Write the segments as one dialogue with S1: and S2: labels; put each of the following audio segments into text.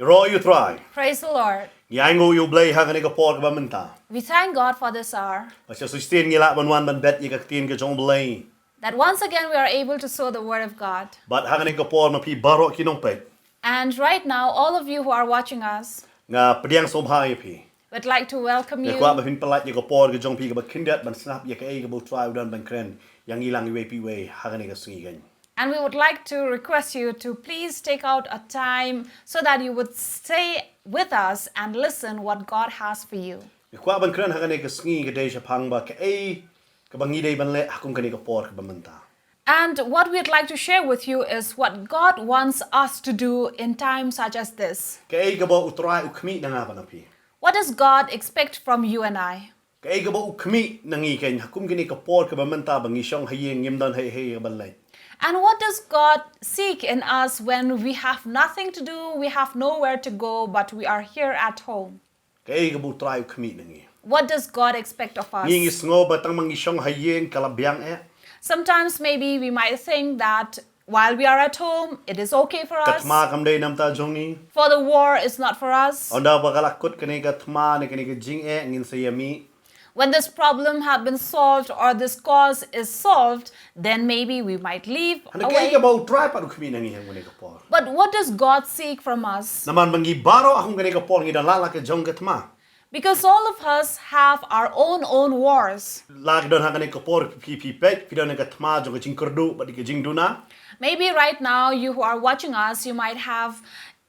S1: Ro you try.
S2: Praise the Lord.
S1: Yang U Blei ha ka por ka menta.
S2: We thank God for this hour,
S1: Pasal sustain ngila ban ban bet ka tin ka jong Blei.
S2: that once again we are able to sow the word of God.
S1: But ha ka por ma pi baro kinong pet.
S2: And right now, all of you who are watching us,
S1: Nga pediang sobha pi.
S2: would like to welcome
S1: Nga kwa
S2: you.
S1: ma pin pelat ka por ka jong pi ka ba kindat ban snap ka ka bo try dan ban kren. Yang ilang iwe pi we ha ka singi gan.
S2: And we would like to request you to please take out a time so that you would stay with us and listen what God has for you.
S1: Kwa ban kren ha ka singi ka deja pang ba ka ka bangi dei ban le akong ka por ka ba menta.
S2: And what we'd like to share with you is what God wants us to do in times such as this.
S1: Ka ka ba utray ukmi na nga ba na pi.
S2: What does God expect from you and I?
S1: Ka ka ba ukmi nangi ken hakum ka por ka ba menta bangi syong hayeng ngimdan hey ban le.
S2: And what does God seek in us when we have nothing to do, we have nowhere to go, but we are here at home?
S1: Kae ka bu try ukmi nangi.
S2: What does God expect of us?
S1: Ngi sngo ba tang mangi syong hayeng kalabyang
S2: Sometimes maybe we might think that while we are at home, it is okay for us.
S1: Katma kam dei nam ta jong ni.
S2: For the war is not for us.
S1: Onda ba kalakut kani katma ni kani ka jing ngin sayami.
S2: When this problem has been solved or this cause is solved, then maybe we might leave
S1: Ana kae
S2: away.
S1: ka ba try pa ukmi nangi hang ka por.
S2: But what does God seek from us?
S1: Naman mangi baro akong kani ka por ngi dan lala ka jong katma.
S2: Because all of us have our own wars.
S1: Lag don ha kani ka por pi pet pi don ka tma jong ka jing kurdu ba di ka jing duna.
S2: Maybe right now, you who are watching us, you might have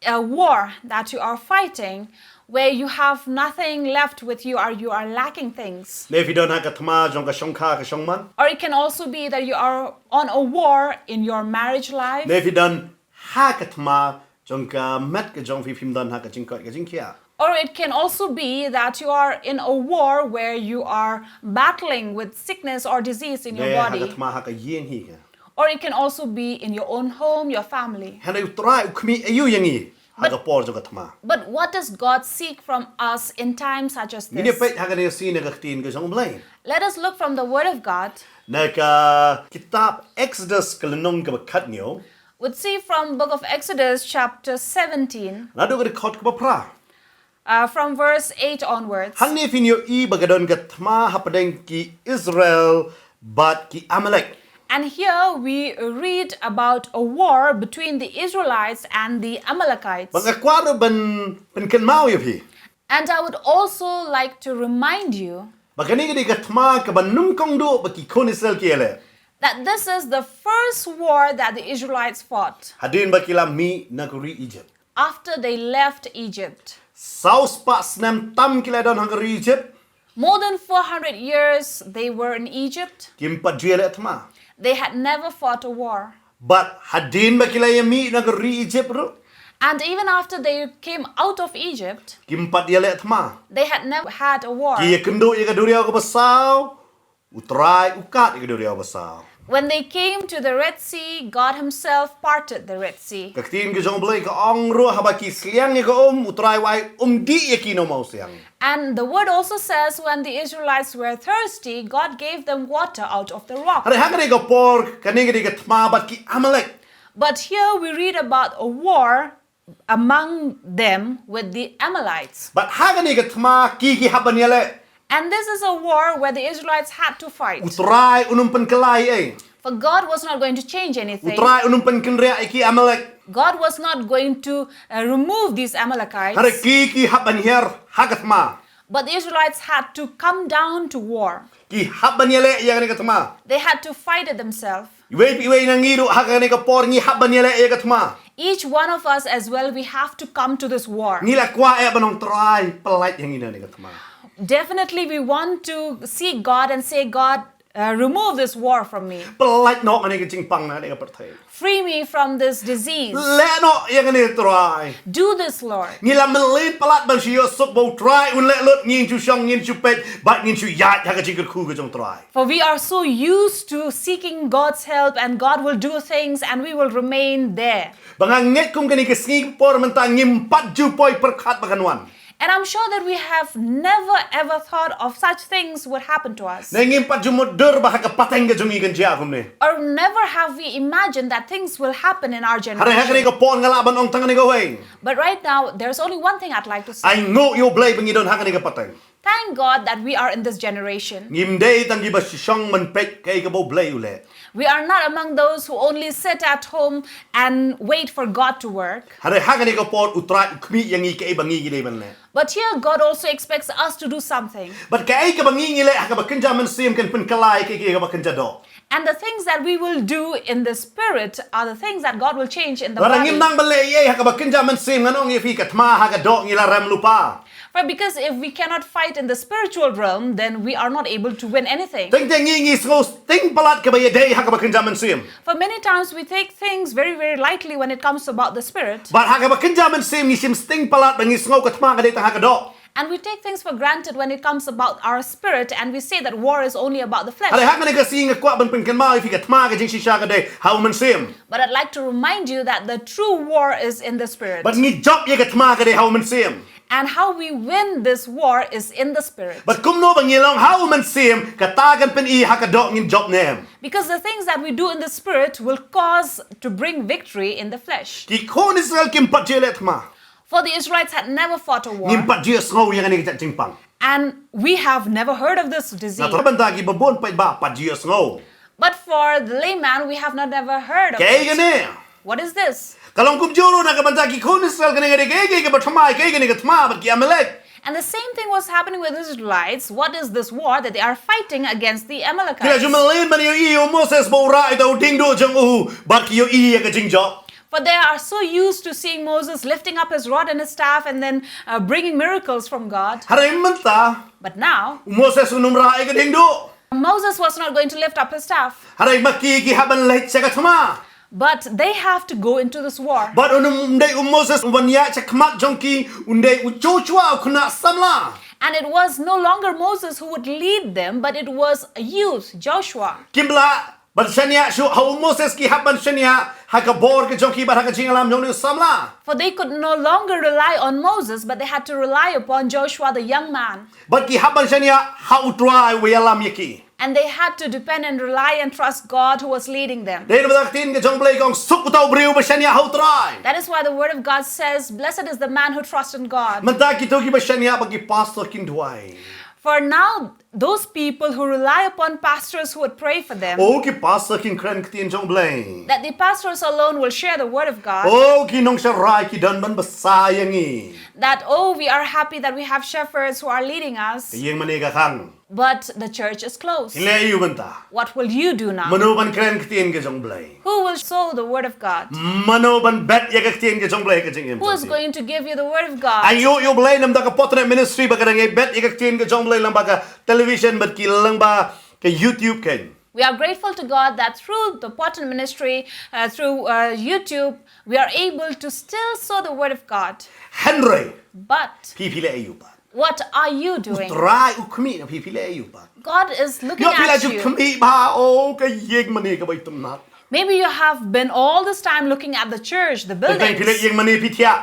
S2: a war that you are fighting where you have nothing left with you or you are lacking things.
S1: Ne fi don ha ka tma jong ka syong ka syong man.
S2: Or it can also be that you are on a war in your marriage life.
S1: Ne fi don ha ka tma jong ka met ka jong fi phim don ha ka jing kia.
S2: Or it can also be that you are in a war where you are battling with sickness or disease in your
S1: Ne ha ka
S2: body.
S1: tma ha ka yin hi ka.
S2: Or it can also be in your own home, your family.
S1: Hana yu try ukmi ayu yangi ha ka por jong ka tma.
S2: But what does God seek from us in times such as
S1: Ni
S2: this?
S1: pet ha ka ne sin ka tin ka jong blai.
S2: Let us look from the Word of God.
S1: Na ka kitab Exodus ka lenong ka kat nyo.
S2: Would see from book of Exodus chapter 17
S1: Na do ka khot ka pra.
S2: from verse 8 onwards.
S1: Hang ne fin yo I bagadon ka tma ha padeng ki Israel but ki Amalek.
S2: And here we read about a war between the Israelites and the Amalekites.
S1: Bang kwaro ban pen mau yo pi.
S2: And I would also like to remind you
S1: Bagani ka tma ka ban nung kong do ba ki kon Israel ki ele.
S2: that this is the first war that the Israelites fought
S1: Hadin ba kila mi naguri Egypt.
S2: after they left Egypt.
S1: South pa snam tam kila don hangari Egypt.
S2: More than 400 years they were in Egypt.
S1: Kim pat juele tma.
S2: They had never fought a war.
S1: But hadin ba kila yami nagari Egypt ro.
S2: And even after they came out of Egypt,
S1: Kim pat yele tma.
S2: they had never had a war.
S1: Ki kendo ya kaduriaw ka basaw. Utray ukat ya kaduriaw basaw.
S2: When they came to the Red Sea, God Himself parted the Red Sea.
S1: Kaktin ka jong blay ka ongro habaki sliang ya ka utray wai di ya kino mau siang.
S2: And the word also says when the Israelites were thirsty, God gave them water out of the rock.
S1: Hare hakari ka por kaninga di ka tma bat ki Amalek.
S2: But here we read about a war among them with the Amalekites.
S1: But hakani ka tma ki haban yale.
S2: And this is a war where the Israelites had to fight.
S1: Utray unumpan kalay
S2: For God was not going to change anything.
S1: Utray unumpan kinrea ki Amalek.
S2: God was not going to remove these Amalekites.
S1: Hare ki haban hier hagatma.
S2: But the Israelites had to come down to war.
S1: Ki haban yale ya ka tma.
S2: They had to fight it themselves.
S1: Iwe nangiru hakani ka por ni haban yale ya ka tma.
S2: Each one of us as well, we have to come to this war.
S1: Nila kwa banong try pelat yang ina ni ka tma.
S2: Definitely we want to seek God and say, God, remove this war from me.
S1: Pelat no ani ka jingpang na ni ka pertai.
S2: Free me from this disease.
S1: Le no yang ni try.
S2: Do this, Lord.
S1: Nila melin pelat ban siyo sok bo try un le lut ngin chu syong ngin chu pet bat ngin chu yat ha ka jingker ku ka jong try.
S2: For we are so used to seeking God's help and God will do things and we will remain there.
S1: Banganget kum kani ka sing por mentang ngim pat ju poi perkat bakanwan.
S2: And I'm sure that we have never ever thought of such things would happen to us.
S1: Nangim pat jumudur bah ka pateng ke jungi kan jia kum ne.
S2: Or never have we imagined that things will happen in our
S1: Hari hakani
S2: generation.
S1: ko pon ngalaban ong tangan ni ko wei.
S2: But right now, there's only one thing I'd like to say.
S1: Ai ngo U Blei bangidon hakani ka pateng.
S2: Thank God that we are in this generation.
S1: Ngim dei tang gi ba Shillong man pek kai ka bo Blei U le.
S2: We are not among those who only sit at home and wait for God to work.
S1: Hari hakani ko pon utrai ukmi yang i kai bangi gi le ban le.
S2: But here, God also expects us to do something.
S1: But kai ka bangi gi le ha ka ba kenja man sim kan pen kalai kai ka ba kenja do.
S2: And the things that we will do in the spirit are the things that God will change in the
S1: Larang ngim
S2: body.
S1: nang bale ye ha ka ba kenja man sim nganong ye fi ka tma ha ka do ngi la ram lupa.
S2: For because if we cannot fight in the spiritual realm, then we are not able to win anything.
S1: Teng teng ngi sngo ting palat ka ba ye dei ha ka ba kenja man sim.
S2: For many times we take things very, very lightly when it comes about the spirit.
S1: But ha ka ba kenja man sim ngi sim sting palat bangi sngo ka tma ka dei ta ha ka do.
S2: And we take things for granted when it comes about our spirit, and we say that war is only about the
S1: Hari
S2: flesh.
S1: hakani ka sing kwa ban pen kan ma fi ka tma ka jing shisha ka dei ha man sim.
S2: But I'd like to remind you that the true war is in the spirit.
S1: But ngi job ye ka tma ka dei ha man sim.
S2: And how we win this war is in the spirit.
S1: But kum no bangi long ha man sim ka ta kan pen I ha ka do ngin job nem.
S2: Because the things that we do in the spirit will cause to bring victory in the flesh.
S1: Ki kon Israel kim pat je le tma.
S2: For the Israelites had never fought a war.
S1: Ngim pat je sngo yang ani ka jing pang.
S2: And we have never heard of this disease.
S1: Na traban ta ki babon pa ba pat je sngo.
S2: But for the layman, we have not ever heard of
S1: Kai
S2: it.
S1: gane.
S2: What is this?
S1: Kalong kum joro na ka ban ta ki kon Israel kan ngi kai ka ba tma kai gane ka tma ba ki amalek.
S2: And the same thing was happening with the Israelites. What is this war that they are fighting against the
S1: Kila
S2: Amalekites?
S1: jumalin ban yo I Moses bo ra ito ding do jang u ba ki yo I ka jing job.
S2: For they are so used to seeing Moses lifting up his rod and his staff and then bringing miracles from God.
S1: Hari manta
S2: But now,
S1: Moses unum ra ka ding do.
S2: Moses was not going to lift up his staff.
S1: Hari maki ki haban lait sa ka tma.
S2: But they have to go into this war.
S1: But unum dei Moses wanya cha kmat jongki undei Joshua kuna samla.
S2: And it was no longer Moses who would lead them, but it was a youth, Joshua.
S1: Kimbla but shania shu how Moses ki haban shania ha ka bor ka jongki ba ha ka jingalam jong samla.
S2: For they could no longer rely on Moses, but they had to rely upon Joshua, the young man.
S1: But ki haban shania ha utrai we alam yaki.
S2: And they had to depend and rely and trust God who was leading them.
S1: Dei ba tin ka jong blai kong sup utaw briu ba shania ha utrai.
S2: That is why the word of God says, "Blessed is the man who trusts in God."
S1: Manta ki to ki ba shania ba ki pastor kin duai.
S2: For now, those people who rely upon pastors who would pray for them,
S1: O ki pastor kin kren ktin jong blai.
S2: that the pastors alone will share the word of God,
S1: O ki nong sa rai ki dan ban basayangi.
S2: that, oh, we are happy that we have shepherds who are leading us,
S1: Yang maniga kang.
S2: but the church is closed.
S1: Ile yu banta.
S2: What will you do now?
S1: Mano ban kren ktin ka jong blai.
S2: Who will sow the word of God?
S1: Mano ban bet ya ka ktin ka jong blai ka jing.
S2: Who is going to give you the word of God?
S1: Ayo yo blai nam da ka Potternet ministry ba ka ngai bet ya ka ktin ka jong blai lang ba ka television bat ki lang ba ka YouTube ken.
S2: We are grateful to God that through the Potternet ministry, through YouTube, we are able to still sow the word of God.
S1: Henry
S2: But
S1: pipile ayu ba.
S2: what are you doing?
S1: Try ukmi na pipile ayu ba.
S2: God is looking
S1: Yo pila
S2: at
S1: ju
S2: you.
S1: kmi ba o ka yeg mani ka ba itum nat.
S2: Maybe you have been all this time looking at the church, the
S1: Tay pila
S2: buildings,
S1: yeg mani pitia.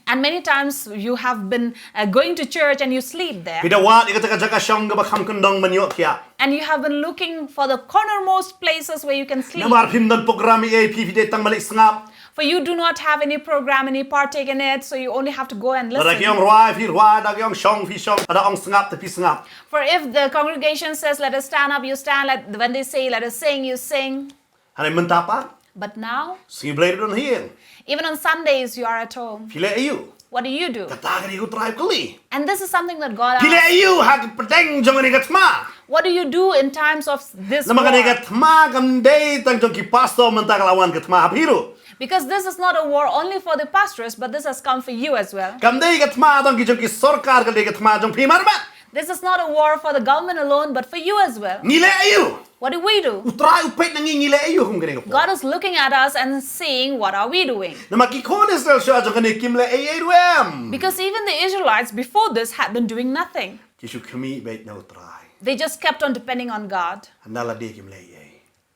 S2: and many times you have been going to church and you sleep there.
S1: Pida wat ikata ka shong ka ba kham kandong manyo kya.
S2: And you have been looking for the cornermost places where you can sleep.
S1: Namar phim dan program e pipide tang malik sngap.
S2: For you do not have any program, any partake in it, so you only have to go and
S1: Ada kyong
S2: listen.
S1: roi fi roi da kyong shong fi shong ada ong sngap te pi sngap.
S2: For if the congregation says, let us stand up, you stand. When they say, let us sing, you sing.
S1: Hani mentapa?
S2: But now,
S1: Singi blade don hier.
S2: even on Sundays, you are at home.
S1: Pile ayu.
S2: What do?
S1: Kata ka di ko try kali.
S2: And this is something that God
S1: Pile
S2: asks.
S1: ayu hag pedeng jong ni gatma.
S2: What do you do in times of this
S1: Nama ka ni
S2: war?
S1: gatma kam day tang jong ki pastor menta kalawan gatma habiru.
S2: Because this is not a war only for the pastors, but this has come for you as well.
S1: Kam day gatma tang ki jong ki sarkar ka di gatma jong pi marba.
S2: This is not a war for the government alone, but for you as well.
S1: Ngile ayu.
S2: What do we do?
S1: Utray upet nang ngile ayu hum gani ko.
S2: God is looking at us and seeing what are we doing.
S1: Nama ki kones dal sha jong ni kimle ayu wem.
S2: Because even the Israelites before this had been doing nothing.
S1: Kishu kami bait na utray.
S2: They just kept on depending on God.
S1: Andala di kimle ayu.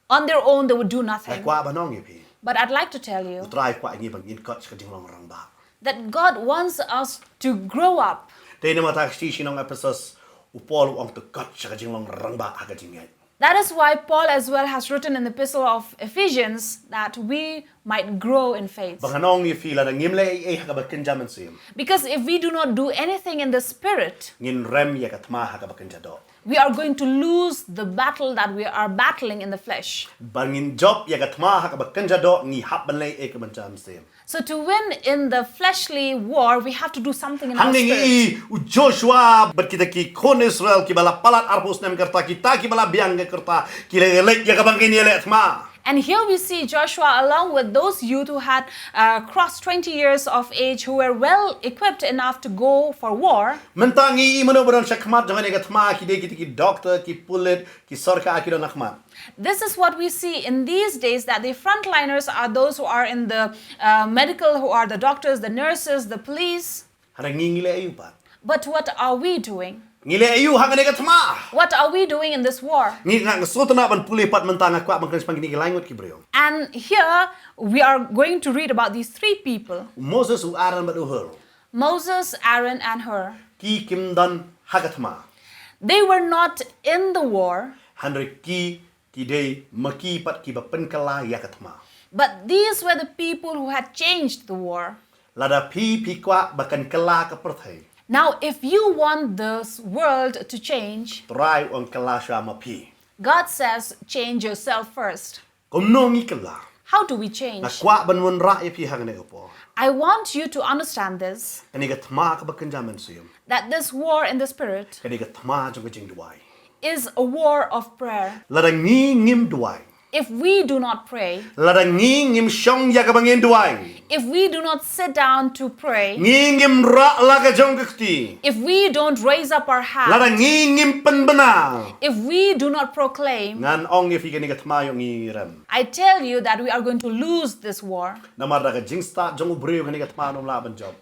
S2: On their own, they would do
S1: Ay
S2: nothing.
S1: kwa ba nong ipi.
S2: But I'd like to tell you
S1: Utray kwa ngi bang in kot ka jing long rang ba.
S2: that God wants us to grow up.
S1: Te na mata sti sinong Ephesus upol ong to kat sa jinglong rangba aga jingay.
S2: That is why Paul as well has written in the epistle of Ephesians that we might grow in faith.
S1: Banganong ifila na ngimle ay hagabakin jaman sim.
S2: Because if we do not do anything in the spirit,
S1: Ngin rem yakatma hagabakin jado.
S2: we are going to lose the battle that we are battling in the flesh.
S1: Bangin job yakatma hagabakin jado ngi hapbanlay ay kabanjam sim.
S2: So to win in the fleshly war, we have to do something in our
S1: Hanging
S2: spirit.
S1: u Joshua ber kita ki kon Israel ki bala palat arpus nem kerta kita ki bala biang kerta ki lek yakabangin yele atma.
S2: And here we see Joshua along with those youth who had crossed 20 years of age, who were well equipped enough to go for war.
S1: Mentangi manoberan syakmat jangan yakatma ki de ki doctor ki pulit ki sarka ki don akmat.
S2: This is what we see in these days, that the frontliners are those who are in the medical, who are the doctors, the nurses, the police.
S1: Harang ngile ayu pa.
S2: But what are we doing?
S1: Ngile ayu hangan yakatma.
S2: What are we doing in this war?
S1: Ngi nga sotna ban puli pat mentang akwa bangkan spangini ki langut ki brio.
S2: And here we are going to read about these three people:
S1: Moses u Aaron bat uhur.
S2: Moses, Aaron, and Hur.
S1: Ki kimdan hagatma.
S2: They were not in the war,
S1: Handre ki de maki pat ki bapen kala yakatma.
S2: but these were the people who had changed the war.
S1: Lada pi kwa bakan kala ka perthai.
S2: Now, if you want this world to change,
S1: Try on kala shama pi.
S2: God says, change yourself first.
S1: Komno ngi kala.
S2: How do we
S1: Na
S2: change?
S1: kwa ban won ra pi hangane upo.
S2: I want you to understand this,
S1: Kani gatma ka bakan jaman siyum.
S2: that this war in the spirit
S1: Kani gatma jong jing duai.
S2: is a war of prayer.
S1: Lada ngi ngim duai.
S2: If we do not pray,
S1: Lada ngi ngim shong yakabangin duai.
S2: if we do not sit down to pray,
S1: Ngi ngim ra la ka jong kti.
S2: if we don't raise up our
S1: Lada
S2: hands,
S1: ngi ngim penbena.
S2: if we do not proclaim,
S1: Ngan ong if kani gatma yung ngi ram.
S2: I tell you that we are going to lose this war.
S1: Namar da ka jing start jong ubreo kani gatma nom laban job.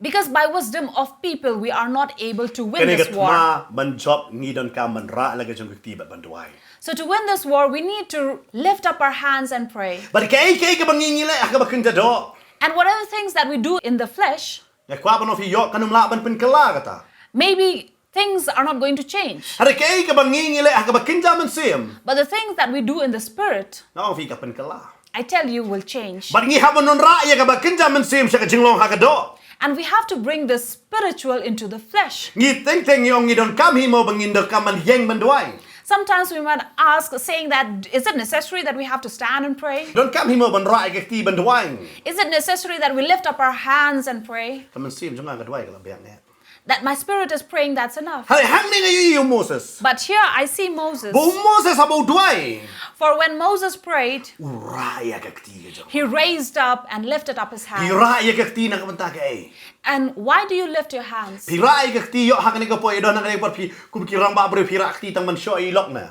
S2: Because by wisdom of people, we are not able to win
S1: Kani
S2: this war.
S1: gatma ban job ngi don ka man ra la ka jong kti bat ban duai.
S2: So to win this war, we need to lift up our hands and pray.
S1: But kay ka bangingile ka bakan jado.
S2: And whatever things that we do in the flesh,
S1: Ya kwa ban of yo kanum laban pen kala kata.
S2: maybe things are not going to change.
S1: Hare kay ka bangingile ka bakin jaman sim.
S2: But the things that we do in the spirit,
S1: Na of ka pen kala.
S2: I tell you, will change.
S1: But ngi habon non ra ya ka bakin jaman sim sa ka jinglong ha ka do.
S2: And we have to bring the spiritual into the flesh.
S1: Ngi teng yong ngi don kam himo bangin do ka man yeng man duai.
S2: Sometimes we might ask, saying that, is it necessary that we have to stand and pray?
S1: Don kam himo ban ra ka kti ban duai.
S2: Is it necessary that we lift up our hands and pray?
S1: Kaman sim jong ka duai ka biang ne.
S2: That my spirit is praying, that's enough.
S1: Hare hang ni ngayon yung Moses.
S2: But here I see Moses.
S1: Bo Moses abo duai.
S2: For when Moses prayed,
S1: Uraya ka kti ka jong.
S2: he raised up and lifted up his hands.
S1: Piraya ka kti na kamanta ka eh.
S2: And why do you lift your hands?
S1: Pirai ka kti yo hakani ka po idon na kanay par kum kirang ba bre pira kti tang man syo ilok na.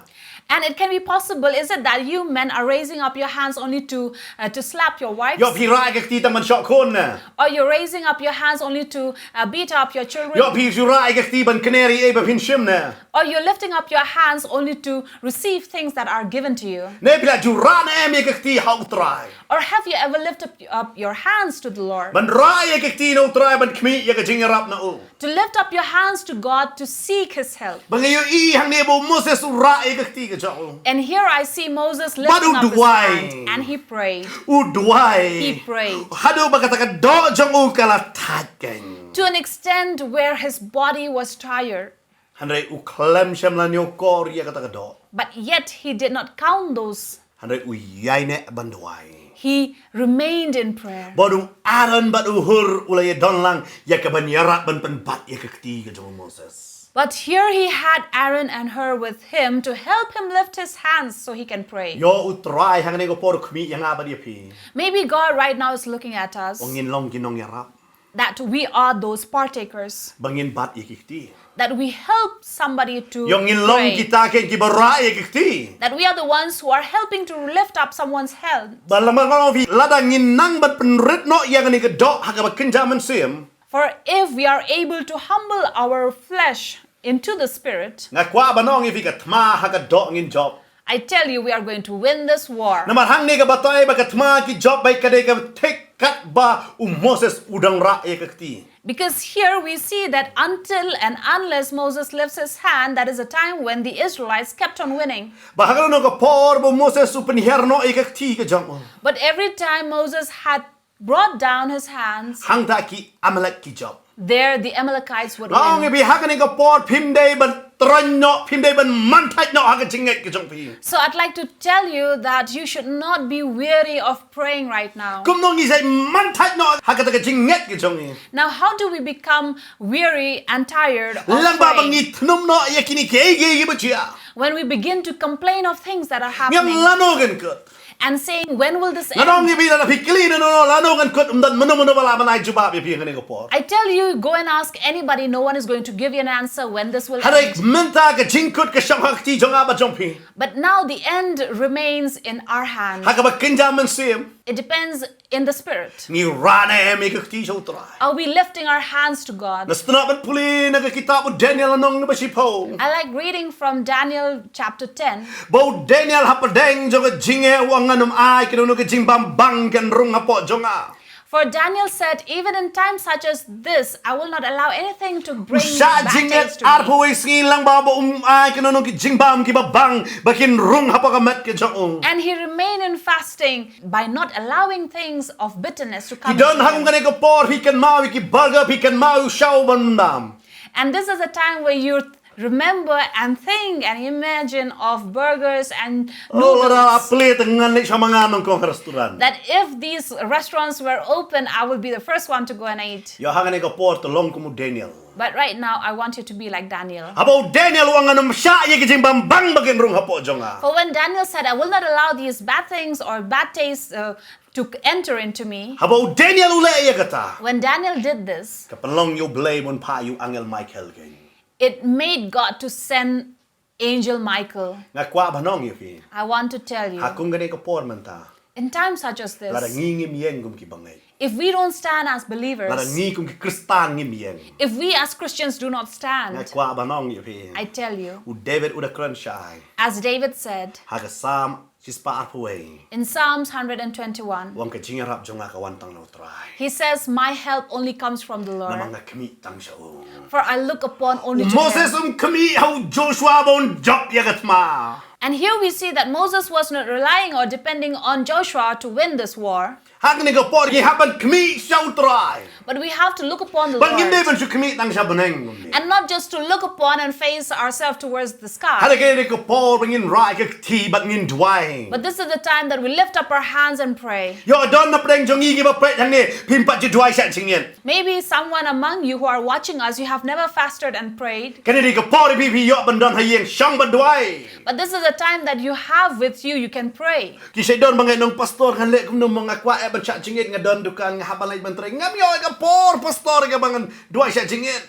S2: And it can be possible, is it that you men are raising up your hands only to slap your wives?
S1: Yo pirai ka kti tang man syo kon na.
S2: Or you're raising up your hands only to beat up your children?
S1: Yo pirai ka kti ban kaneri e ba pinshim na.
S2: Or you're lifting up your hands only to receive things that are given to you?
S1: Ne pila juran e me ka kti how try.
S2: Or have you ever lifted up your hands to the Lord?
S1: Ban raya ka kti no try ban kmi ya ka jingarap na o.
S2: To lift up your hands to God to seek His help.
S1: Bangayo i hang ne bo Moses raya ka kti ka jong.
S2: And here I see Moses lifting up his hand and he prayed.
S1: U duai.
S2: He prayed.
S1: Hado ba ka ta do jong u kala tatken.
S2: To an extent where his body was tired.
S1: Handai u klem shem la nyo kor ya ka ta do.
S2: But yet he did not count those.
S1: Handai u yai ne ban duai.
S2: He remained in prayer.
S1: Bodung Aaron bat uhur ulay don lang ya ka ban yarat ban pen bat ya ka kti ka jong Moses.
S2: But here he had Aaron and Hur with him to help him lift his hands so he can pray.
S1: Yo utray hang ne ko por kmi yang aba dia pi.
S2: Maybe God right now is looking at us,
S1: Wangin long ginong yarap.
S2: that we are those partakers,
S1: Bangin bat ya kti.
S2: that we help somebody to
S1: Yung in long
S2: pray,
S1: kita ken ki bara ya kti.
S2: that we are the ones who are helping to lift up someone's health.
S1: Balaman ko vi lada ngin nang bat penrit no yang ne ka do ha ka kenjaman sim.
S2: For if we are able to humble our flesh into the spirit,
S1: Nga kwa banong if ka tma ha ka do ngin job.
S2: I tell you, we are going to win this war.
S1: Namar hang ne ka batoy ba ka tma ki job bay ka de ka take kat ba Moses udang ra ekakti.
S2: Because here we see that until and unless Moses lifts his hand, that is a time when the Israelites kept on winning.
S1: Bahagalo no ka por bo Moses upenherno ekakti ka jong.
S2: But every time Moses had brought down his hands,
S1: Hang ta ki Amalek ki job.
S2: there the Amalekites would
S1: Long
S2: win.
S1: bi hagani ka por phim day ban tron no phim day ban man thai no haga jinget ka jong pi.
S2: So I'd like to tell you that you should not be weary of praying right now.
S1: Kum nong isai man thai no haga ta ka jinget ka jong.
S2: Now, how do we become weary and tired of
S1: Lang ba
S2: praying?
S1: bangit num no yakini ke ge ba chia.
S2: When we begin to complain of things that are
S1: Ngam
S2: happening
S1: lanogan kut.
S2: and saying, when will this
S1: Nanong
S2: end?
S1: gi bi na pikli no lanogan kut dan mano bala banai juba bi pi ngani ka por.
S2: I tell you, go and ask anybody. No one is going to give you an answer when this will
S1: Harik
S2: end.
S1: menta ka jingkut ka shang hakti jong aba jong pi.
S2: But now the end remains in our hands.
S1: Haka ba kinjaman sim.
S2: It depends in the spirit.
S1: Ni rana em ekakti so try.
S2: Are we lifting our hands to God?
S1: Nastana ban puli nagakita po Daniel anong ba si po.
S2: I like reading from Daniel chapter 10.
S1: Bo Daniel hapadeng jong jinge wang anum ay kinuno ka jingbang bang kan rung hapo jonga.
S2: For Daniel said, even in times such as this, I will not allow anything to bring
S1: Sa
S2: bad things
S1: jinget
S2: to me.
S1: arpo ay lang ba bo ay kinuno ka jingbang kibabang bakin rung hapo kamet ka jong.
S2: And he remained in fasting by not allowing things of bitterness to come
S1: Kidon
S2: into
S1: hangong
S2: him.
S1: kanay ko por he can mawi ki burger he can mawi shaw bandam.
S2: And this is a time where you remember and think and imagine of burgers and
S1: Oh lara
S2: noodles.
S1: plate ngan sa mga nong kong restaurant.
S2: That if these restaurants were open, I would be the first one to go and eat.
S1: Yo hangan ko por to long kumu Daniel.
S2: But right now, I want you to be like Daniel.
S1: Abo Daniel wang anum siya ye kijing bambang bakin rung hapo jonga.
S2: For when Daniel said, I will not allow these bad things or bad tastes to enter into me,
S1: Abo Daniel ule ye kata.
S2: when Daniel did this,
S1: Kapalong you blame on pa you angel Michael kay.
S2: it made God to send Angel Michael.
S1: Nga kwa banong yo pi.
S2: I want to tell you,
S1: Hakung ganay ko por man ta.
S2: in times such as
S1: Lara
S2: this,
S1: ngingim yen kum ki bangay.
S2: if we don't stand as
S1: Lara
S2: believers,
S1: ngi kum ki kristan ngim yen.
S2: if we as Christians do not
S1: Nga
S2: stand,
S1: kwa banong yo pi.
S2: I tell you,
S1: U David uda kran shy.
S2: as David said
S1: Haga sam sispa arpuay.
S2: in Psalms 121,
S1: Wang ka jinga rap jonga ka wantang no try.
S2: he says, my help only comes from the
S1: Na
S2: Lord,
S1: mga kami tang siya o.
S2: for I look upon only to
S1: Moses
S2: him.
S1: kami how Joshua bon job yagat ma.
S2: And here we see that Moses was not relying or depending on Joshua to win this war,
S1: Hag ni ko por ki hapan kami siya try.
S2: but we have to look upon the
S1: Bang hindi
S2: Lord.
S1: man siya kami tang siya baneng.
S2: And not just to look upon and face ourselves towards the sky.
S1: Hada kaya ni ko por bangin rai ka ti bat ngin dway.
S2: But this is the time that we lift up our hands and pray.
S1: Yo don na preng jongi ki ba pre thang ni pimpat ji dway siya chingin.
S2: Maybe someone among you who are watching us, you have never fasted and prayed.
S1: Kani ni ko por pi yo ban don hayeng siyang ban dway.
S2: But this is the time that you have with you can pray.
S1: Ki say don bangay nong pastor kan le kum nong mga kwa e ban siya chingin nga don dukan nga habalay ban tre ngam yo ka por pastor ka bangan dway siya chingin.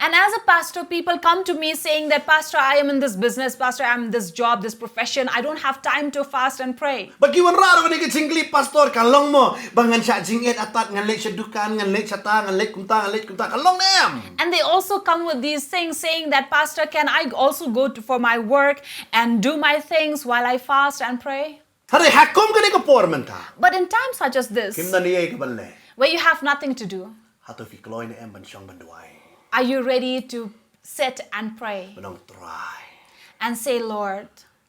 S2: And as a pastor, people come to me saying that, Pastor, I am in this business, Pastor, I am in this job, this profession. I don't have time to fast and pray.
S1: Bagiwan raro ni kicingli pastor kalong mo bangan siya jingit atat ngan lek siya dukan ngan lek siya ta ngan lek kumta kalong nem.
S2: And they also come with these things saying that, Pastor, can I also go for my work and do my things while I fast and pray?
S1: Hari hakom ka ni ko por man ta.
S2: But in times such as this,
S1: Kim na niya ka ban le.
S2: where you have nothing to do,
S1: Hato fi kloy na em ban siyang ban dway.
S2: are you ready to sit and pray
S1: Banong try.
S2: and say, Lord,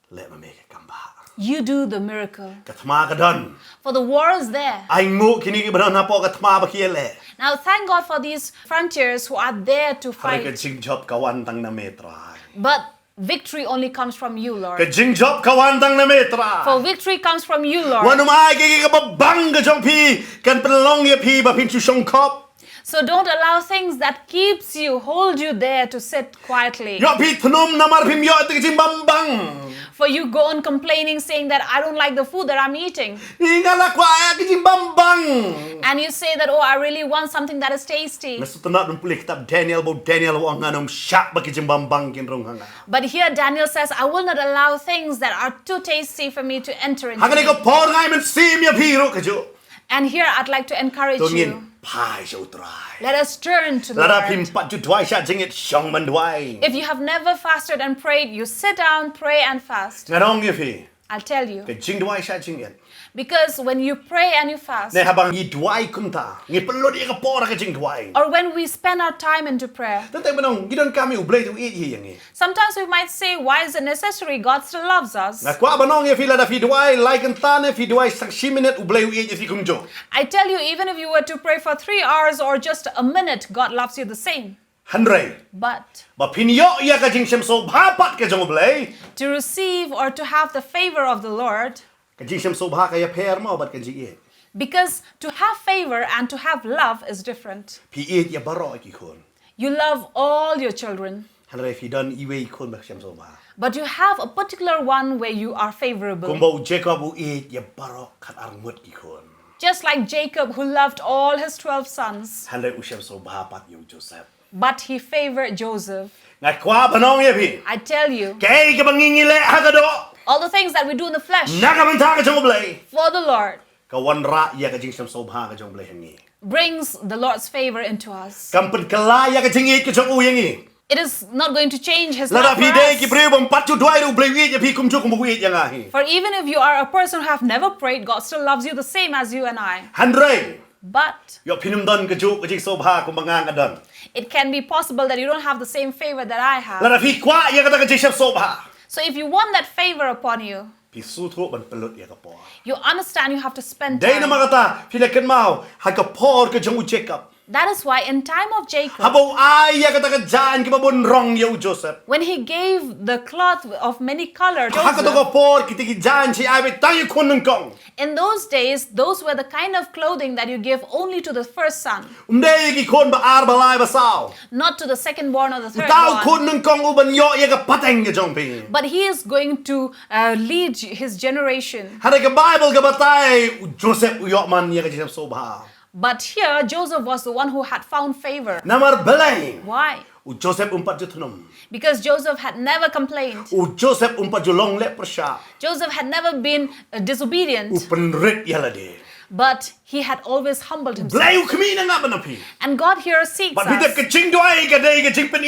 S1: Let me make it come back.
S2: you do the miracle?
S1: Katma ka don.
S2: For the war is there.
S1: Ay mo kinigi ba na po katma ba kiele.
S2: Now, thank God for these frontiers who are there to
S1: Hari ka
S2: fight.
S1: jing job kawantang na metra.
S2: But victory only comes from you,
S1: Ka
S2: Lord.
S1: jing job kawantang na metra.
S2: For victory comes from you, Lord.
S1: Wanum ay kiki ka ba bang ka jong pi kan pelong ya pi ba pinchu shong kop.
S2: So don't allow things that keeps you, hold you there to sit quietly.
S1: Yo pi tnum na mar pim yo ti jing bambang.
S2: For you go on complaining, saying that I don't like the food that I'm eating.
S1: Ingala kwa ay ki jing bambang.
S2: And you say that, oh, I really want something that is tasty.
S1: Nasutunat ng puli kitab Daniel bo Daniel wang anong siya ba ki jing bambang kin rong hanga.
S2: But here Daniel says, I will not allow things that are too tasty for me to enter into.
S1: Hanga ni ko por ngay men sim ya piro ka jo.
S2: And here I'd like to encourage
S1: Tungin
S2: you.
S1: pai siya utray.
S2: Let us turn to the
S1: Lara
S2: Lord.
S1: pimpat ju dway siya jingit siyang man dway.
S2: If you have never fasted and prayed, you sit down, pray and fast.
S1: Ngarong ya pi.
S2: I'll tell you.
S1: Ka jing dway siya jingit.
S2: Because when you pray and you fast,
S1: Ne habang gidway kunta. Ngi pelod ia kapor ka jing dway.
S2: or when we spend our time into prayer,
S1: Tentang menong gidon kami U Blei Tu yang ni.
S2: sometimes we might say, why is it necessary? God still loves us.
S1: Na kwa banong ia fila da fi dway like entane fi dway sak 6 minute U Blei U fi kumjo.
S2: I tell you, even if you were to pray for 3 hours or just a minute, God loves you the same.
S1: Handrai.
S2: But
S1: Ba pinyo ia ka jing sem so bhapat ka jong U Blei.
S2: to receive or to have the favor of the Lord,
S1: Ka jing sem so bha ka ya per mo bat ka ji ye.
S2: because to have favor and to have love is different.
S1: Pi ye ya baro ki khon.
S2: You love all your children,
S1: Handrai fi don iwe khon ba sem so bha.
S2: but you have a particular one where you are favorable.
S1: Kumbo Jacob u ye ya baro khat armut ki khon.
S2: Just like Jacob, who loved all his 12 sons,
S1: Handrai u sem so bhapat yo Joseph.
S2: but he favored Joseph.
S1: Ngat kwa banong ia fi.
S2: I tell you,
S1: Kaei ka bangingile ha ka do.
S2: all the things that we do in the flesh
S1: Nakamanta ka jong U Blei.
S2: for the Lord
S1: Kawan ra ia ka jing sem so bha ka jong Blei hangi.
S2: brings the Lord's favor into us.
S1: Kampun kalaya ka jing ye ka jong u yangi.
S2: It is not going to change his
S1: Lada
S2: love for
S1: fi de ki
S2: us.
S1: bre bom patu dwai U Blei ye fi kum kum ye yang ahi.
S2: For even if you are a person who have never prayed, God still loves you the same as you and I.
S1: Handrai.
S2: But
S1: Yo pinum don ka ju ka jing so bha kum bangang ka don.
S2: it can be possible that you don't have the same favor that I have.
S1: Lada fi kwa ia ka ta ka jing sem so bha.
S2: So if you want that favor upon you,
S1: Pi su tho ban pelot ia ka po.
S2: you understand you have to spend
S1: Dai na
S2: time.
S1: makata fi le ken mau ha ka por ka jong u Jacob.
S2: That is why in time of Jacob,
S1: Habo ai ia ka ta ka jan ki babon rong yo Joseph.
S2: when he gave the cloth of many colors,
S1: Ha ka to ka por ki ti ki jan si ai be tang yu kun nung kong.
S2: in those days, those were the kind of clothing that you give only to the first son,
S1: Umde ki kon ba ar ba lai ba sao.
S2: not to the second born or the third
S1: Tao
S2: born.
S1: kun nung kong u ban yo ia ka pateng ka jong pi.
S2: But he is going to lead his generation.
S1: Hada ka Bible ka batay Joseph u yo man ia ka jing so bha.
S2: But here, Joseph was the one who had found favor.
S1: Namar belai.
S2: Why?
S1: U Joseph umpat jutunum.
S2: Because Joseph had never complained.
S1: U Joseph umpat julong le persya.
S2: Joseph had never been
S1: U
S2: disobedient,
S1: penrit ia la de.
S2: but he had always humbled himself.
S1: Blai u kami na nga banapi.
S2: And God here seeks
S1: But bidap
S2: us.
S1: ka jing doai ka dai ka jing pen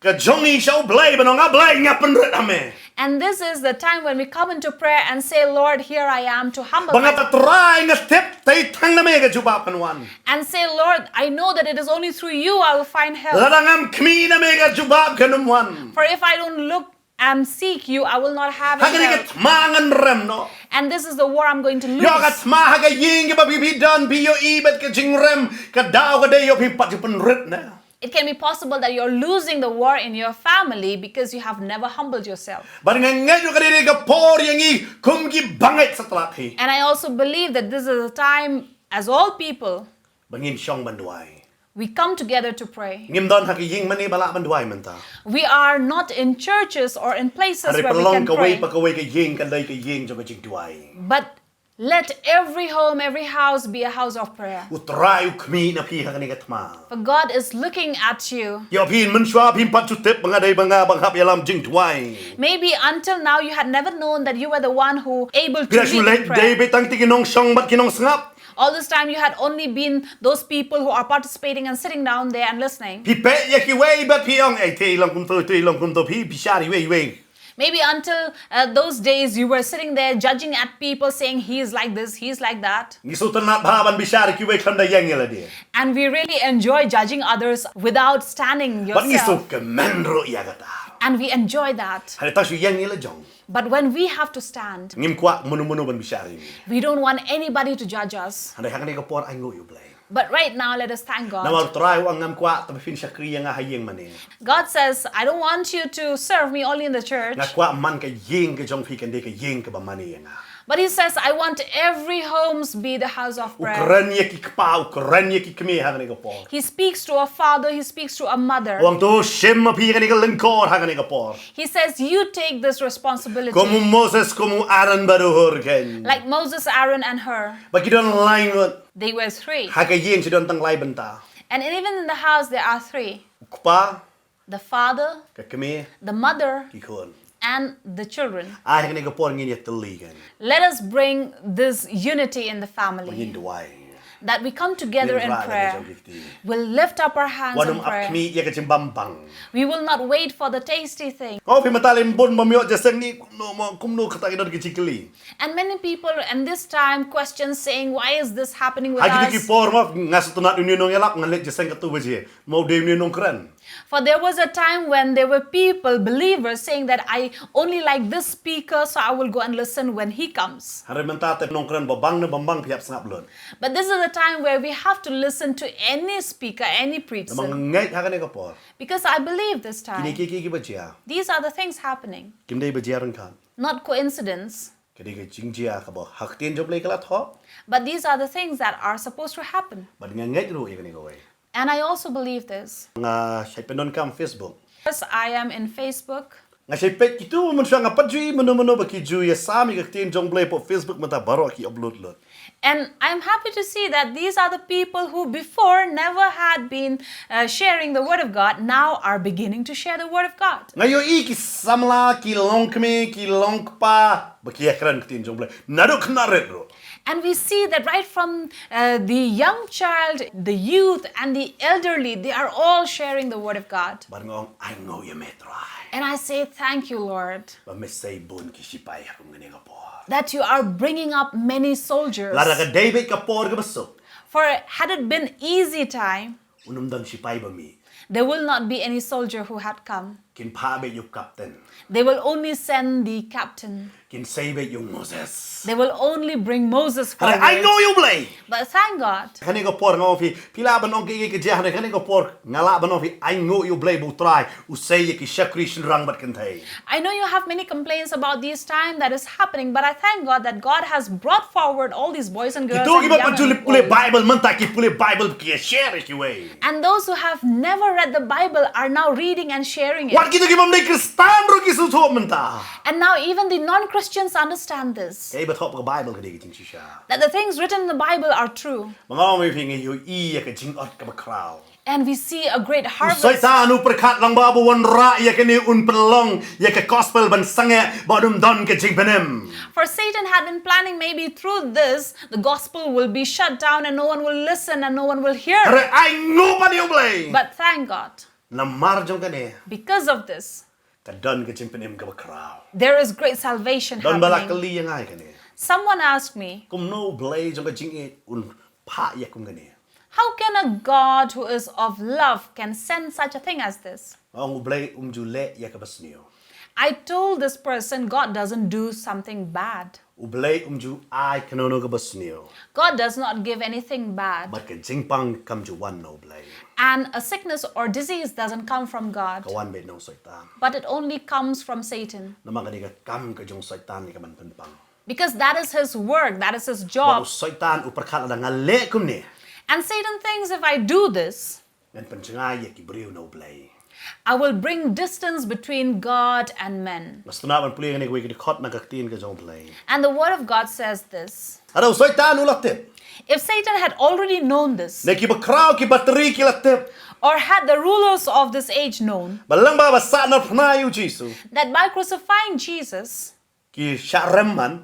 S1: ka jongi shau blai ba nga blai nga penrit ame.
S2: And this is the time when we come into prayer and say, Lord, here I am to humble
S1: Banga
S2: myself.
S1: patrai nga step tay tang na me ka juba panwan.
S2: And say, Lord, I know that it is only through you I will find help.
S1: Ladangam kami na me ka juba kanumwan.
S2: For if I don't look and seek you, I will not have any
S1: Hagani
S2: help.
S1: ka mangan rem no.
S2: And this is the war I'm going to lose.
S1: Yo kat maha ka ying ka bibidan biyo ibet ka jingrem ka daw ka dayo pipat yung penrit na.
S2: It can be possible that you're losing the war in your family because you have never humbled yourself.
S1: Bar nga ngayon ka diri ka por yang i kumgi bangit sa talaki.
S2: And I also believe that this is a time, as all people,
S1: Bangin siyang banduay.
S2: we come together to pray.
S1: Ngimdon haki ying mani bala banduay manta.
S2: We are not in churches or in places
S1: Hari
S2: where we
S1: perlong
S2: can
S1: kaway
S2: pray.
S1: pa kaway ka ying kanday ka ying jo ka jingduay.
S2: But let every home, every house be a house of prayer.
S1: Utray ukmi na piha kani katma.
S2: For God is looking at you.
S1: Yo pin menshwa pin pat chutip bangaday banga banghap yalam jingduay.
S2: Maybe until now you had never known that you were the one who able to
S1: Pira
S2: lead in
S1: sulay day
S2: prayer.
S1: betang tiginong siyang bat kinong sangap.
S2: All this time you had only been those people who are participating and sitting down there and listening.
S1: Pipe yaki way bat piyong ay te ilang kumto pi pishari way.
S2: Maybe until those days you were sitting there judging at people saying he is like this, he is like that.
S1: Ngisutan na bhaban bishari ki way kanda yang yala dia.
S2: And we really enjoy judging others without standing
S1: Bat
S2: yourself.
S1: ngisuk ke menro yagata.
S2: And we enjoy that.
S1: Hari tasu yang yala jong.
S2: But when we have to stand,
S1: Ngim kwa munu ban bishari.
S2: we don't want anybody to judge us.
S1: Hari hakani ka por ay ngo U Blei.
S2: But right now, let us thank God.
S1: Nawar try ang ngam kwa tabi fin shakri nga hayeng mani.
S2: God says, I don't want you to serve me only in the church.
S1: Nga kwa man ka yeng ka jong fi kande ka yeng ka ba mani nga.
S2: But he says, I want every homes be the house of prayer.
S1: Ukran ye ki kpa ukran ye ki kmi hakani ka por.
S2: He speaks to a father, he speaks to a mother.
S1: Wang to shem pi kani ka lengkor hakani ka por.
S2: He says, you take this responsibility.
S1: Komu Moses komu Aaron baruhur ken.
S2: Like Moses, Aaron, and her.
S1: Bakidon lain ngot.
S2: They were three.
S1: Haka yeng sidon tang lai benta.
S2: And even in the house, there are three.
S1: Kpa
S2: The father,
S1: ka kmi
S2: the mother,
S1: ki kon.
S2: and the children.
S1: Ay hakani ka por ngin ye tuli ken.
S2: Let us bring this unity in the family.
S1: Ngin duway.
S2: that we come together in
S1: Minra
S2: prayer.
S1: na jom
S2: We'll lift up our hands
S1: Wanum
S2: in prayer.
S1: apmi ya kacim bambang.
S2: We will not wait for the tasty thing.
S1: Oh, pimatalim bon mamyo jaseng ni kumno katakidon kicikli.
S2: And many people in this time question saying, why is this happening with
S1: Hagi ki
S2: us?
S1: por ma ngasutunat unionong elap ngalit jaseng katu baje. Mau de unionong keren.
S2: For there was a time when there were people, believers, saying that I only like this speaker, so I will go and listen when he comes.
S1: Hari mentate nong keren babang na bambang piap sengap lon.
S2: But this is a time where we have to listen to any speaker, any preacher.
S1: Namang ngait hakane ka por.
S2: Because I believe this
S1: Kini
S2: time,
S1: ki baje.
S2: these are the things happening.
S1: Kimdei baje ron kan.
S2: Not coincidence,
S1: Kini ke jingjia ka bo haktin job lay kalat ho.
S2: but these are the things that are supposed to happen.
S1: Bad ngait ro ikani ko way.
S2: And I also believe this.
S1: Nga say penon kam Facebook.
S2: First, I am in Facebook.
S1: Nga say pet kitu mun siya nga padji mano ba ki ju ya sami ka tin jong play po Facebook mata baro ki upload lot.
S2: And I'm happy to see that these are the people who before never had been sharing the Word of God, now are beginning to share the Word of God.
S1: Ngayon ki samla ki longkme ki longpa ba ki ekran tin jong play. Naruk naret ro.
S2: And we see that right from the young child, the youth, and the elderly, they are all sharing the Word of God.
S1: Bar ngong I know you may try.
S2: And I say, thank you, Lord,
S1: Ba me say bon ki sipay akong ngani ka por.
S2: that you are bringing up many soldiers.
S1: Lara ka David ka por ka baso.
S2: For had it been easy time,
S1: Unumdang sipay ba mi.
S2: there will not be any soldier who had come.
S1: Kin pabe yung captain.
S2: They will only send the captain.
S1: Kin save yung Moses.
S2: They will only bring Moses
S1: Kaya
S2: forward.
S1: I know you play.
S2: But thank God,
S1: Kani ko por ngofi pila ba nong ki jah kani ko por ngala ba nofi I know you play bu try usay ki shakrishin rang bat kantay.
S2: I know you have many complaints about this time that is happening, but I thank God that God has brought forward all these boys and girls
S1: Itu
S2: and
S1: ki ba
S2: young
S1: pagtuli
S2: and
S1: pule
S2: old.
S1: Bible manta ki pule Bible ki share ki way.
S2: And those who have never read the Bible are now reading and sharing it.
S1: Wat kita ki bam Kristan ro ki suto menta.
S2: And now even the non-Christians understand this,
S1: Kay ba top ka Bible ka di ki siya.
S2: that the things written in the Bible are true.
S1: Mga may fingi yu iya ka jingot ka ba crowd.
S2: And we see a great harvest.
S1: Usay ta anu perkat lang babu wan ra ya kani un pelong ya ka gospel ban sange badum don ka jingpenem.
S2: For Satan had been planning maybe through this, the gospel will be shut down and no one will listen and no one will hear.
S1: Are I know pa niyo play.
S2: But thank God,
S1: Na marjong kani
S2: because of this,
S1: ka don ka jingpenem ka ba crowd.
S2: there is great salvation
S1: Don balak
S2: happening.
S1: kali yang ay kani.
S2: Someone asked me,
S1: Kum no play jong ka jingi un pa ya kum kani.
S2: how can a God who is of love can send such a thing as this?
S1: Ang ublay jule ya ka basniyo.
S2: I told this person God doesn't do something bad.
S1: Ublay ju ay kanono ka basniyo.
S2: God does not give anything bad.
S1: But ka jingpang kam ju wan no blay.
S2: And a sickness or disease doesn't come from God,
S1: Kawan bet no soitan.
S2: but it only comes from Satan.
S1: Naman kani ka kam ka jong soitan ni ka man penpang.
S2: Because that is his work, that is his
S1: Baru
S2: job.
S1: soitan uperkat ada ngale kum ni.
S2: And Satan thinks if I do this,
S1: Ngan pencengay ya ki beriu no blay.
S2: I will bring distance between God and men.
S1: Mas tunawan puli ngani kuwi ki khot na kaktin ka jong blay.
S2: And the word of God says this.
S1: Ada soitan ulatip.
S2: If Satan had already known this,
S1: Ne ki bakraw ki bateri ki latip.
S2: or had the rulers of this age known
S1: Balang ba basa na pnayu Jisu.
S2: that by crucifying Jesus,
S1: Ki syaremman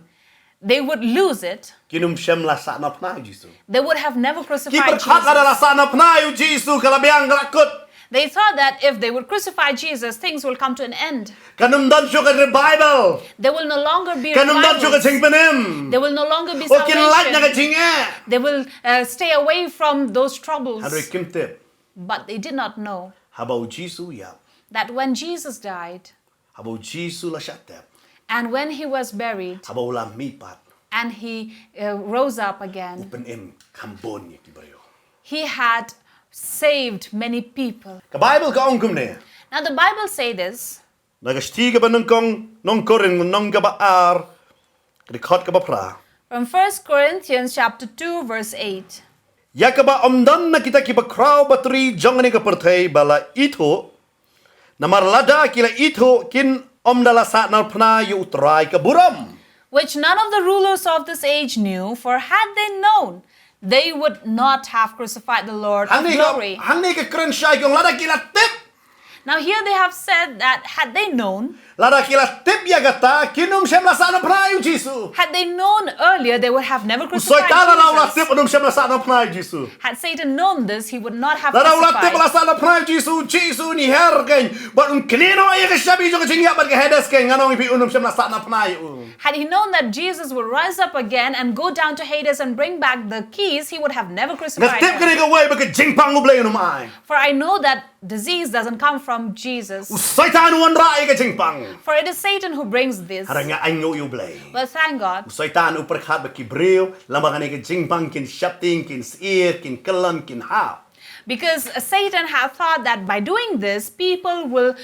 S2: they would lose it,
S1: kinum syam la sa na pnayu Jisu.
S2: they would have never
S1: Ki
S2: crucified
S1: perkat adalah
S2: Jesus.
S1: sa na pnayu Jisu kalabiang rakut.
S2: They thought that if they would crucify Jesus, things will come to an end.
S1: Kanum dan syo ka Bible.
S2: There will no longer be
S1: Kanum dan syo ka
S2: revivals.
S1: jingpenem.
S2: There will no longer be
S1: O kin light na ka
S2: salvation.
S1: jinge.
S2: They will stay away from those troubles.
S1: Adoy kimtip.
S2: But they did not know
S1: Habau Jisu ya.
S2: that when Jesus died,
S1: Habau Jisu la syatep.
S2: and when he was buried,
S1: Habau la mipat.
S2: and he rose up again,
S1: Upenem kambon ya ki beriu.
S2: he had saved many people.
S1: Ka Bible ka ongkum ne.
S2: Now the Bible say this,
S1: Nagastiga ba nungkong nongkorin nong gabaar. Krikot ka ba pra.
S2: from 1 Corinthians chapter 2 verse 8.
S1: Yakaba omdan na kita kiba kraw batri jongani ka pertay bala ito. Namarlada kila ito kin omdala sa na pna yu utray ka buram.
S2: Which none of the rulers of this age knew, for had they known, they would not have crucified the Lord of glory.
S1: Hangni ka kren shay kong lada kila tip.
S2: Now here they have said that had they known,
S1: Lada kila tip ya gata kinum siyam lasa na pnayu Jisu.
S2: had they known earlier, they would have never
S1: Usoy
S2: crucified
S1: tala na ulat tip
S2: Jesus.
S1: unum siyam lasa na pnayu Jisu.
S2: Had Satan known this, he would not have
S1: Lada ulat tip
S2: crucified.
S1: lasa na pnayu Jisu ni hergen. But kinino ay kasyabi jo kaching yabat ka hedes ken nganong ipi unum siyam lasa na pnayu.
S2: Had he known that Jesus would rise up again and go down to Hades and bring back the keys, he would have never crucified
S1: Ngatip
S2: him.
S1: kini ka way baka jingpang U Blei unum ay.
S2: For I know that disease doesn't come from Jesus.
S1: Usoy tanu wan rai ka jingpang.
S2: For it is Satan who brings this.
S1: Haranga anyo U Blei.
S2: Well, thank God.
S1: Usoy tanu perkhat baki breu lama kani ka jingpang kin shapting kin seer kin kelan kin ha.
S2: Because Satan had thought that by doing this, people will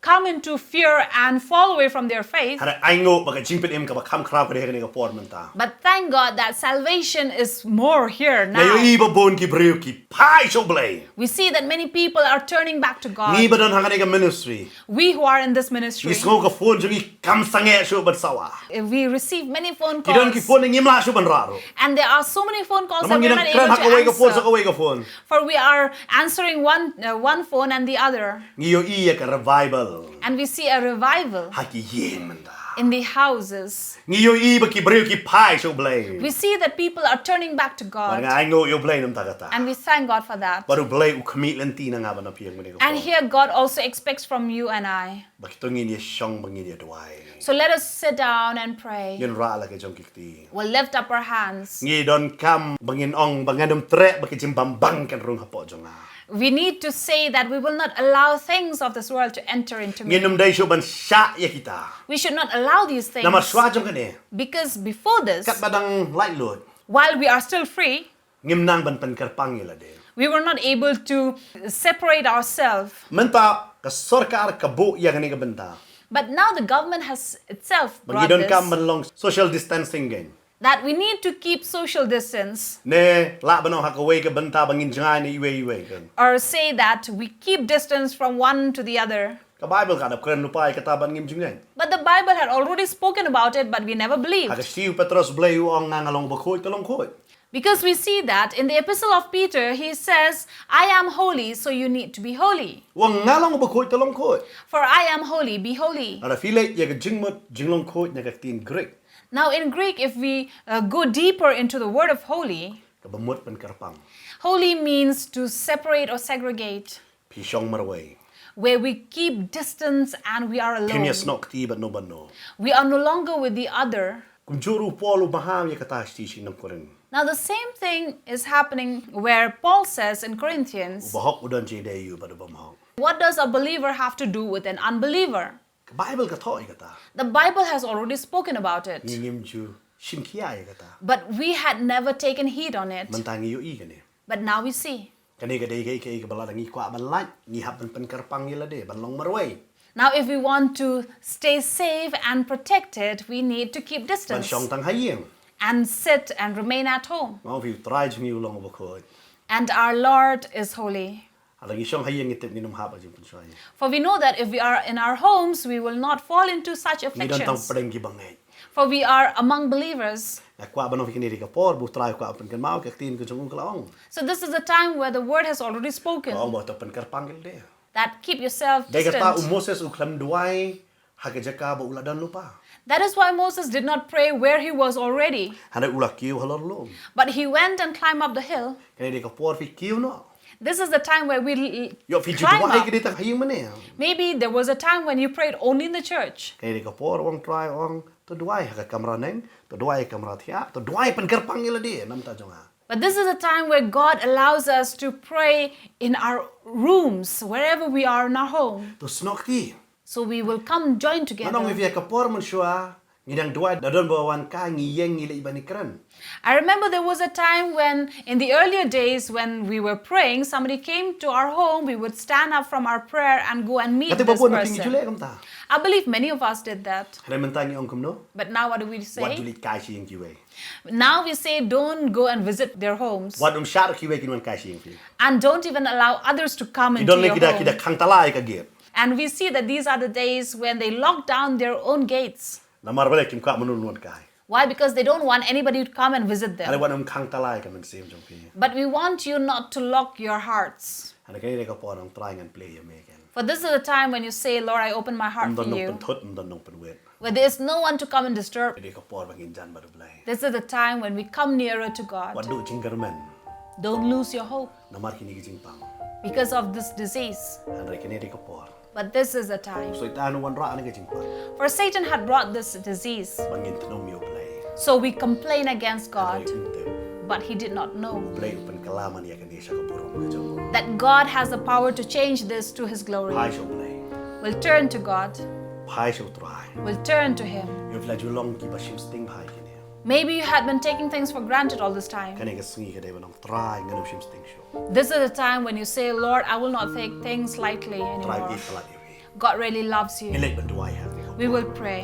S2: come into fear and fall away from their faith.
S1: Hara anyo baka jingpin im ka bakam krap ka kani ka por menta.
S2: But thank God that salvation is more here
S1: Ngayon
S2: now.
S1: iba bon ki breu ki pai U Blei.
S2: We see that many people are turning back to God.
S1: Ni ba don hangani ka ministry.
S2: We who are in this ministry,
S1: Ni sko ka phone jungi kam sange shu bat sawa.
S2: we receive many phone
S1: Kidon ki
S2: calls.
S1: phone ng imla shu ban raro.
S2: And there are so many phone calls that
S1: Namang
S2: we're
S1: ginang
S2: not
S1: kran
S2: able
S1: hakaway ka phone sa
S2: to
S1: kaway
S2: answer.
S1: ka phone.
S2: For we are answering one phone and the other.
S1: Ngiyo iya ka revival.
S2: And we see a revival
S1: Haki yen manda.
S2: in the houses.
S1: Ngiyo iba ki breu ki pai U Blei.
S2: We see that people are turning back to God.
S1: Nga anyo U Blei nam tagata.
S2: And we thank God for that.
S1: Baru Blei u kami lenti na nga ba na piyang mani ka
S2: And
S1: phone.
S2: here God also expects from you and I.
S1: Bakito ngin ya siyang bangin ya duway.
S2: So let us sit down and pray.
S1: Yun ra ala ka jong kikti.
S2: We'll lift up our hands.
S1: Ngi don kam bangin ong banganum tre baki jimbambang kan rung hapo jong nga.
S2: We need to say that we will not allow things of this world to enter into me.
S1: Nginum day shu ban sya ya kita.
S2: We should not allow these things.
S1: Na maswa jong kani.
S2: Because before this,
S1: Kat badang light load.
S2: while we are still free,
S1: Ngimnang ban pankarpang ila de.
S2: we were not able to separate ourselves.
S1: Menta ka sorkar ka bu ya kani ka benta.
S2: But now the government has itself brought
S1: Bangidon kam
S2: this,
S1: banlong social distancing gain.
S2: that we need to keep social distance,
S1: Ne la banong hakaway ka benta bangin jangan ni iwe kan.
S2: or say that we keep distance from one to the other.
S1: Ka Bible ka dap kren lupay kataban ngim jingay.
S2: But the Bible had already spoken about it, but we never believed.
S1: Aga siu Petros Blei u ong ngangalong bakoy talong koy.
S2: Because we see that in the epistle of Peter, he says, I am holy, so you need to be holy.
S1: Wang ngalong bakoy talong koy.
S2: For I am holy, be holy.
S1: Ara file ya ka jingmot jinglong koy na ka tin Greek.
S2: Now in Greek, if we go deeper into the word of holy,
S1: Ka bamot pankarpang.
S2: holy means to separate or segregate,
S1: Pisyong marway.
S2: where we keep distance and we are alone.
S1: Kimyas nok ti bat no bano.
S2: We are no longer with the other.
S1: Kung juru polo baham ya katash ti sinam koren.
S2: Now the same thing is happening where Paul says in Corinthians,
S1: Ubahok udan jide yu badu bamahok.
S2: what does a believer have to do with an unbeliever?
S1: Ka Bible ka toy kata.
S2: The Bible has already spoken about it,
S1: Ngingim ju shimkiya ya kata.
S2: but we had never taken heed on it.
S1: Mantangi yu i kani.
S2: But now we see.
S1: Kani ka day kay ka balada ngi kwa ban light. Ngi hap ban pankarpang yala de ban long marway.
S2: Now if we want to stay safe and protected, we need to keep
S1: Ban
S2: distance
S1: syong tang hayeng.
S2: and sit and remain at home.
S1: Mau fi try jing yu long bakoy.
S2: And our Lord is holy.
S1: Alang isyong hayeng itip ni num hapa jing pansay.
S2: For we know that if we are in our homes, we will not fall into such
S1: Ngi don tang
S2: afflictions.
S1: padeng gibangay.
S2: For we are among believers.
S1: Na kwa banong fi kiniri ka por bu try kwa pan kan mau ka tin ko jong kalaong.
S2: So this is the time where the word has already spoken,
S1: Kaong mo to pankarpang yala de.
S2: that keep yourself
S1: Dahil kata
S2: distant.
S1: Moses uklam duway hagajaka ba uladan lupa.
S2: That is why Moses did not pray where he was already,
S1: Hana ulak kiyo halorlom.
S2: but he went and climbed up the hill.
S1: Kaya di ka por fi kiyo no.
S2: This is the time where we
S1: Yo fi
S2: climb
S1: duway
S2: up.
S1: ka ditang hayeng mane.
S2: Maybe there was a time when you prayed only in the church.
S1: Kaya di ka por wang try wang to duway haga kamera neng, to duway kamera tiya, to duway pankarpang yala de nam ta jong ha.
S2: But this is a time where God allows us to pray in our rooms, wherever we are in our home.
S1: To snok ti.
S2: So we will come join
S1: Anong
S2: together.
S1: fi ka por man syua ngidang duway dadon bawan ka ngiyeng ngila iba ni kran.
S2: I remember there was a time when, in the earlier days, when we were praying, somebody came to our home, we would stand up from our prayer and go and meet
S1: Kati
S2: this
S1: ba po na pingi jule
S2: person.
S1: kam ta.
S2: I believe many of us did that.
S1: Hana mentangi ong kum no.
S2: But now what do we
S1: Wat
S2: say?
S1: julit kai siyeng kiwe.
S2: Now we say don't go and visit their homes.
S1: Wat syar kiwe kinwan kai siyeng fi.
S2: And don't even allow others to come into
S1: Idon le
S2: your
S1: kita kita
S2: home.
S1: kang talay ka gip.
S2: And we see that these are the days when they lock down their own gates.
S1: Namar balik kim ka manunun kai.
S2: Why? Because they don't want anybody to come and visit
S1: Hana
S2: them.
S1: wat kang talay ka man siyem jong fi.
S2: But we want you not to lock your hearts.
S1: Hana kaya ka po ang try and play ya meken.
S2: For this is the time when you say, Lord, I open my heart
S1: ด
S2: for
S1: นนง
S2: you.
S1: เป็นทุดดนนงเป็นเวท
S2: Where there is no one to come and disturb.
S1: เด็กก็ปอดบางอินจันมาดูเลย
S2: This is the time when we come nearer to
S1: วัน
S2: God.
S1: ดูจริงกระมัน
S2: Don't lose your hope
S1: น้ำมันกินจริงปัง
S2: because of this disease.
S1: อะไรกันเนี่ยเด็กก็ปอด
S2: But this is the time.
S1: สุดท้ายนวันรักนี่ก็จริงปัง
S2: For Satan had brought this disease.
S1: บางอินทนมยูเบลย์
S2: So we complain against
S1: อะไร
S2: God,
S1: ขึ้นเต็ม
S2: but he did not know
S1: เบลย์เป็นกะลามันเนี่ยกันเดชะกับบุรุษก็จะ
S2: that God has the power to change this to his
S1: พาย
S2: glory.
S1: โชว์เบลย์
S2: We'll turn to God.
S1: พายโชว์ตราย
S2: We'll turn to him.
S1: ยูเวลาจูลองกี่บาชิมสติงพายกันเนี่ย
S2: Maybe you had been taking things for granted all this time.
S1: กันเองก็สิ่งที่ได้ว่าน้องตรายเงินชิมสติงโชว์
S2: This is the time when you say, Lord, I will not take things lightly
S1: ตราย
S2: anymore.
S1: อีกตลาดเอวี
S2: God really loves
S1: นี่
S2: you.
S1: เล็กเป็นด้วยครับ
S2: We will pray.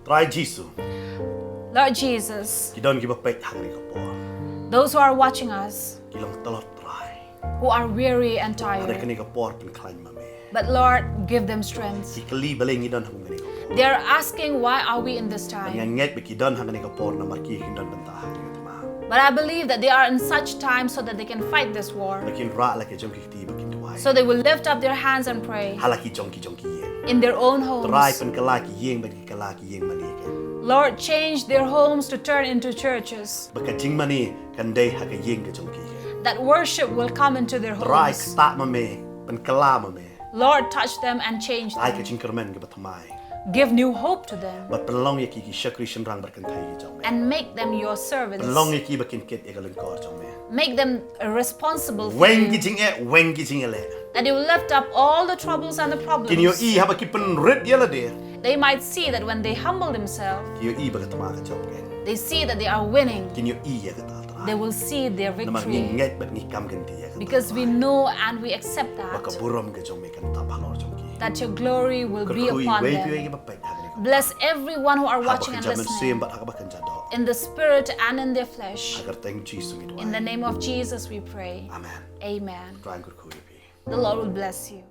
S1: ตรายจีสุ
S2: Lord Jesus,
S1: กี่ดอนกี่บาเป็ดทางนี้ก็ปอด
S2: those who are watching us,
S1: กี่ลองตลอดตราย
S2: who are weary and
S1: อะไรกัน
S2: tired,
S1: นี่ก็ปอดเป็นคลายมาเม
S2: but Lord, give them strength.
S1: กี่กลีเบลย์กี่ดอนทำกันนี่ก็ปอด
S2: They're asking, why are we in this
S1: ยัง
S2: time?
S1: เงี้ยไปกี่ดอนทำกันนี่ก็ปอดน้ำมันกี่กี่ดอนเป็นตาหายกันมา
S2: But I believe that they are in such time so that they can fight this war.
S1: ไปกินระแล้วก็จงกี่ตีไปกินด้วย
S2: So they will lift up their hands and pray
S1: ฮาลากี่จงกี่เย่
S2: in their own
S1: ตราย
S2: homes.
S1: เป็นกะลากี่เย่งเป็นกะลากี่เย่งมานี่กัน
S2: Lord, change their homes to turn into churches.
S1: บักจริงมานี่กันได้ฮักเย่งกับจงกี่
S2: That worship will come into their
S1: ตราย
S2: homes.
S1: ตามาเมเป็นกะลามาเม
S2: Lord, touch them and change
S1: ตายกับ
S2: them.
S1: จริงกระมันกับทำไม
S2: Give new hope to them
S1: บัดเป็นลองยากี่กี่ชักริชันรังบัดกันไทยจงเม
S2: and make them your
S1: เป็น
S2: servants.
S1: ลองยากี่บักกินเกตเอกลังกอร์จงเม
S2: Make them responsible
S1: เว
S2: for
S1: ง
S2: you.
S1: กี่จริงเวงกี่จริงเละ
S2: That they will lift up all the troubles and the
S1: กินโย
S2: problems.
S1: อีฮับกิเป็นริดเยละเดีย
S2: They might see that when they humble themselves,
S1: กินโยอีบักทำมากับจบกัน
S2: they see that they are winning.
S1: กินโยอียากตาตราย
S2: They will see their
S1: น้ำมันยิ่ง
S2: victory
S1: เงี้ยบัดงี้กำกันดียาก
S2: because we know and we accept
S1: บักกับ
S2: that,
S1: บุรมกับจงเมกันตาพาลอร์จงกี่
S2: that your glory will
S1: ก็
S2: be
S1: คุย
S2: upon
S1: เว้ยพี่เว้ย
S2: them.
S1: กี่บักเป็ดฮักนี่
S2: Bless everyone who are
S1: ฮักบัก
S2: watching
S1: กัน
S2: and
S1: จะมันเสียม
S2: listening
S1: บัดฮักบักกันจะดอก
S2: in the spirit and in their flesh.
S1: ฮักกระเต็งจีสุมิดไว้
S2: In the name of Jesus we pray.
S1: อาเมน
S2: Amen.
S1: ตรายกุดคุยพี่
S2: The Lord will bless you.